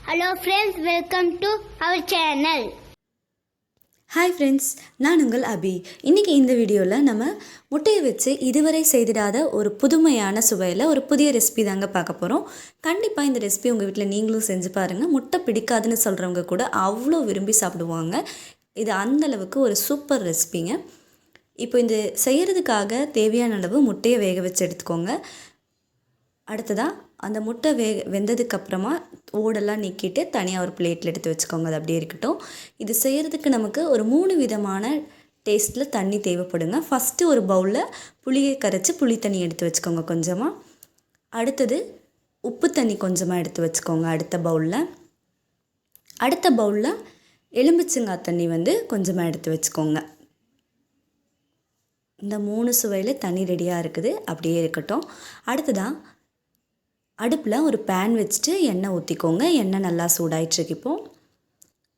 Hello friends, welcome to our channel. Hi friends, நான் உங்கள் அபி. இன்றைக்கி இந்த வீடியோவில் நம்ம முட்டையை வச்சு இதுவரை செய்திடாத ஒரு புதுமையான சுவையில் ஒரு புதிய ரெசிபி தாங்க பார்க்க போகிறோம். கண்டிப்பாக இந்த ரெசிபி உங்கள் வீட்டில் நீங்களும் செஞ்சு பாருங்கள். முட்டை பிடிக்காதுன்னு சொல்கிறவங்க கூட அவ்வளோ விரும்பி சாப்பிடுவாங்க. இது அந்தளவுக்கு ஒரு சூப்பர் ரெசிபிங்க. இப்போ இந்த செய்கிறதுக்காக தேவையான அளவு முட்டையை வேக வச்சு எடுத்துக்கோங்க. அடுத்ததாக அந்த முட்டை வெந்ததுக்கப்புறமா ஓடெல்லாம் நீக்கிட்டு தனியாக ஒரு பிளேட்டில் எடுத்து வச்சுக்கோங்க. அது அப்படியே இருக்கட்டும். இது செய்கிறதுக்கு நமக்கு ஒரு 3 விதமான டேஸ்ட்டில் தண்ணி தேவைப்படுங்க. ஃபஸ்ட்டு ஒரு பவுலில் புளியை கரைச்சி புளி தண்ணி எடுத்து வச்சுக்கோங்க கொஞ்சமாக. அடுத்தது உப்பு தண்ணி கொஞ்சமாக எடுத்து வச்சுக்கோங்க அடுத்த பவுலில் எலுமிச்சங்காய் தண்ணி கொஞ்சமாக எடுத்து வச்சுக்கோங்க. இந்த 3 சுவையில் தண்ணி ரெடியாக இருக்குது, அப்படியே இருக்கட்டும். அடுத்ததாக அடுப்பில் ஒரு பேன் வச்சுட்டு எண்ணெய் ஊற்றிக்கோங்க. எண்ணெய் நல்லா சூடாயிட்ருக்கு. இப்போது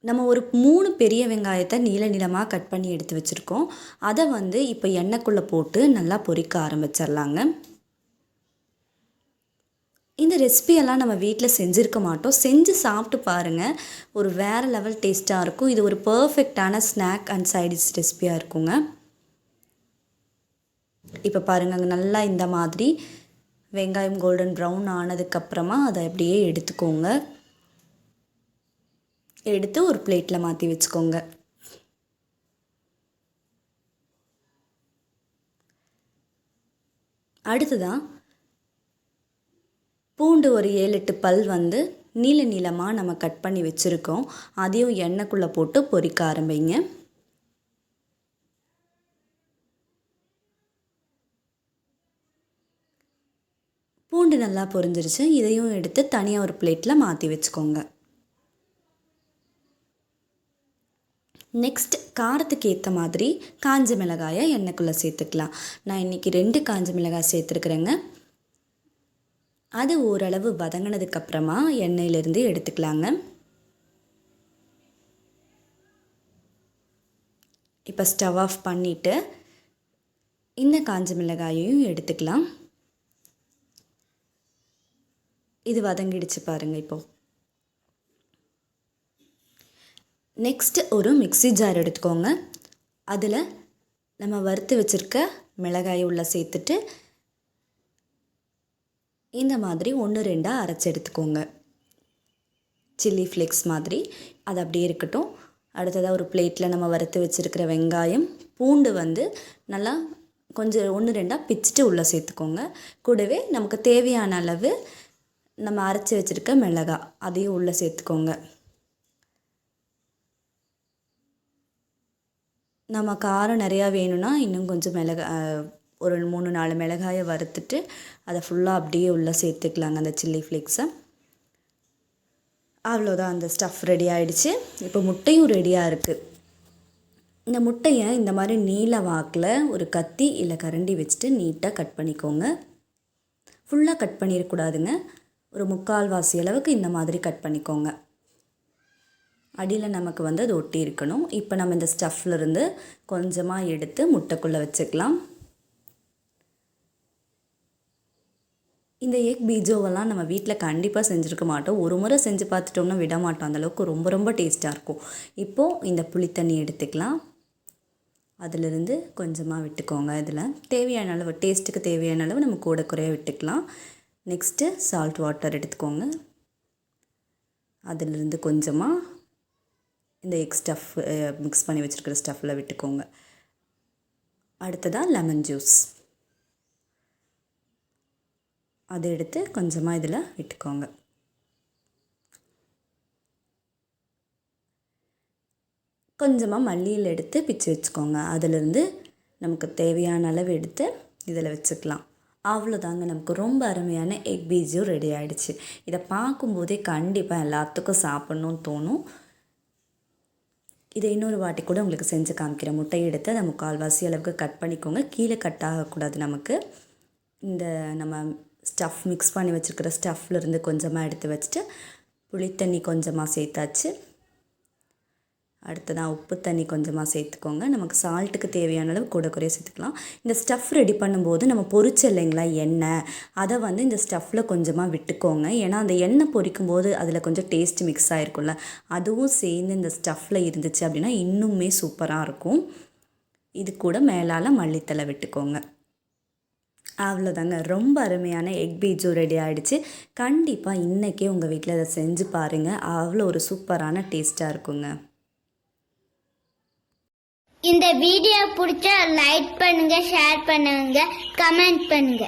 நம்ம ஒரு 3 பெரிய வெங்காயத்தை நீளமாக கட் பண்ணி எடுத்து வச்சுருக்கோம். அதை இப்போ எண்ணெய்க்குள்ளே போட்டு நல்லா பொரிக்க ஆரம்பிச்சிடலாங்க. இந்த ரெசிபியெல்லாம் நம்ம வீட்டில் செஞ்சுருக்க மாட்டோம். செஞ்சு சாப்பிட்டு பாருங்கள், ஒரு வேறு லெவல் டேஸ்ட்டாக இருக்கும். இது ஒரு பர்ஃபெக்டான ஸ்நாக் அண்ட் சைடிஷ் ரெசிபியாக இருக்குங்க. இப்போ பாருங்கள், நல்லா இந்த மாதிரி வெங்காயம் கோல்டன் ப்ரௌன் ஆனதுக்கப்புறமா அதை அப்படியே எடுத்துக்கோங்க. எடுத்து ஒரு பிளேட்டில் மாற்றி வச்சுக்கோங்க. அடுத்ததான் பூண்டு ஒரு 7-8 பல் நீளமாக நம்ம கட் பண்ணி வச்சுருக்கோம். அதையும் எண்ணெய்க்குள்ளே போட்டு பொரிக்க ஆரம்பிங்க. பூண்டு நல்லா பொரிஞ்சிருச்சு. இதையும் எடுத்து தனியாக ஒரு பிளேட்டில் மாற்றி வச்சுக்கோங்க. நெக்ஸ்ட் காரத்துக்கு ஏற்ற மாதிரி காஞ்ச மிளகாயை எண்ணெய்க்குள்ளே சேர்த்துக்கலாம். நான் இன்றைக்கி 2 காஞ்ச மிளகாய் சேர்த்துருக்குறேங்க. அது ஓரளவு வதங்கினதுக்கப்புறமா எண்ணெயிலேருந்து எடுத்துக்கலாங்க. இப்போ ஸ்டவ் ஆஃப் பண்ணிவிட்டு இந்த காஞ்ச மிளகாயையும் எடுத்துக்கலாம். இது வதங்கிடுச்சு பாருங்கள். இப்போது நெக்ஸ்ட்டு ஒரு மிக்ஸி ஜார் எடுத்துக்கோங்க. அதில் நம்ம வறுத்து வச்சுருக்க மிளகாயை உள்ளே சேர்த்துட்டு இந்த மாதிரி 1-2 அரைச்சி எடுத்துக்கோங்க. சில்லி ஃப்ளேக்ஸ் மாதிரி. அது அப்படியே இருக்கட்டும். அடுத்ததாக ஒரு பிளேட்டில் நம்ம வறுத்து வச்சுருக்கிற வெங்காயம் பூண்டு நல்லா கொஞ்சம் 1-2 பிச்சுட்டு உள்ளே சேர்த்துக்கோங்க. கூடவே நமக்கு தேவையான அளவு நம்ம அரைச்சி வச்சுருக்க மிளகாய் அதையும் உள்ளே சேர்த்துக்கோங்க. நம்ம காரம் நிறையா வேணும்னா இன்னும் கொஞ்சம் ஒரு 3-4 மிளகாயை வறுத்துட்டு அதை ஃபுல்லாக அப்படியே உள்ளே சேர்த்துக்கலாங்க, அந்த சில்லி ஃப்ளேக்ஸை. அவ்வளோதான், அந்த ஸ்டஃப் ரெடி ஆகிடுச்சு. இப்போ முட்டையும் ரெடியாக இருக்குது. இந்த முட்டையை இந்த மாதிரி நீல வாக்கில் ஒரு கத்தி இல்லை கரண்டி வச்சுட்டு நீட்டாக கட் பண்ணிக்கோங்க. ஃபுல்லாக கட் பண்ணிடக்கூடாதுங்க. ஒரு 3/4 அளவுக்கு இந்த மாதிரி கட் பண்ணிக்கோங்க. அடியில் நமக்கு அது ஒட்டி இருக்கணும். இப்போ நம்ம இந்த ஸ்டஃப்லேருந்து கொஞ்சமாக எடுத்து முட்டைக்குள்ளே வச்சுக்கலாம். இந்த எக் பீஜோவெல்லாம் நம்ம வீட்டில் கண்டிப்பாக செஞ்சுருக்க மாட்டோம். ஒரு முறை செஞ்சு பார்த்துட்டோம்னா விட மாட்டோம். அந்தளவுக்கு ரொம்ப ரொம்ப டேஸ்ட்டாக இருக்கும். இப்போது இந்த புளித்தண்ணி எடுத்துக்கலாம். அதிலிருந்து கொஞ்சமாக விட்டுக்கோங்க. இதில் தேவையான அளவு, டேஸ்ட்டுக்கு தேவையான அளவு நம்ம கூட குறைய விட்டுக்கலாம். நெக்ஸ்ட்டு சால்ட் வாட்டர் எடுத்துக்கோங்க. அதிலிருந்து கொஞ்சமாக இந்த எக் ஸ்டஃப் மிக்ஸ் பண்ணி வச்சுருக்கிற ஸ்டஃப்பில் விட்டுக்கோங்க. அடுத்ததாக லெமன் ஜூஸ், அதை எடுத்து கொஞ்சமாக இதில் விட்டுக்கோங்க. கொஞ்சமாக மல்லியில் எடுத்து பிச்சு வச்சுக்கோங்க. அதிலிருந்து நமக்கு தேவையான அளவு எடுத்து இதில் வச்சுக்கலாம். அவ்வளோதாங்க, நமக்கு ரொம்ப அருமையான எக் பீஜோ ரெடி ஆகிடுச்சு. இதை பார்க்கும்போதே கண்டிப்பாக எல்லாத்துக்கும் சாப்பிட்ணுன்னு தோணும். இதை இன்னொரு வாட்டி கூட உங்களுக்கு செஞ்சு காமிக்கிறேன். முட்டையை எடுத்து அதை 3/4 அளவுக்கு கட் பண்ணிக்கோங்க. கீழே கட் ஆகக்கூடாது. நமக்கு இந்த நம்ம ஸ்டஃப் மிக்ஸ் பண்ணி வச்சுருக்கிற ஸ்டஃப்லேருந்து கொஞ்சமாக எடுத்து வச்சுட்டு புளித்தண்ணி கொஞ்சமாக சேர்த்தாச்சு. அடுத்ததான் உப்பு தண்ணி கொஞ்சமாக சேர்த்துக்கோங்க. நமக்கு சால்ட்டுக்கு தேவையான அளவு கூட குறைய சேர்த்துக்கலாம். இந்த ஸ்டஃப் ரெடி பண்ணும்போது நம்ம பொரிச்ச இல்லைங்களா எண்ணெய், அதை வந்து இந்த ஸ்டஃப்பில் கொஞ்சமாக விட்டுக்கோங்க. ஏன்னா அந்த எண்ணெய் பொரிக்கும் போது அதில் கொஞ்சம் டேஸ்ட் மிக்ஸ் ஆகிருக்கும்ல, அதுவும் சேர்ந்து இந்த ஸ்டஃப்பில் இருந்துச்சு அப்படின்னா இன்னுமே சூப்பராக இருக்கும். இது கூட மேலால் மல்லித்தலை விட்டுக்கோங்க. அவ்வளோதாங்க, ரொம்ப அருமையான எக் பீஜோ ரெடி ஆகிடுச்சு. கண்டிப்பாக இன்றைக்கே உங்கள் வீட்டில் இதை செஞ்சு பாருங்கள், அவ்வளோ ஒரு சூப்பரான டேஸ்ட்டாக இருக்குங்க. இந்த வீடியோ பிடிச்சா லைக் பண்ணுங்க, ஷேர் பண்ணுங்க, கமெண்ட் பண்ணுங்க.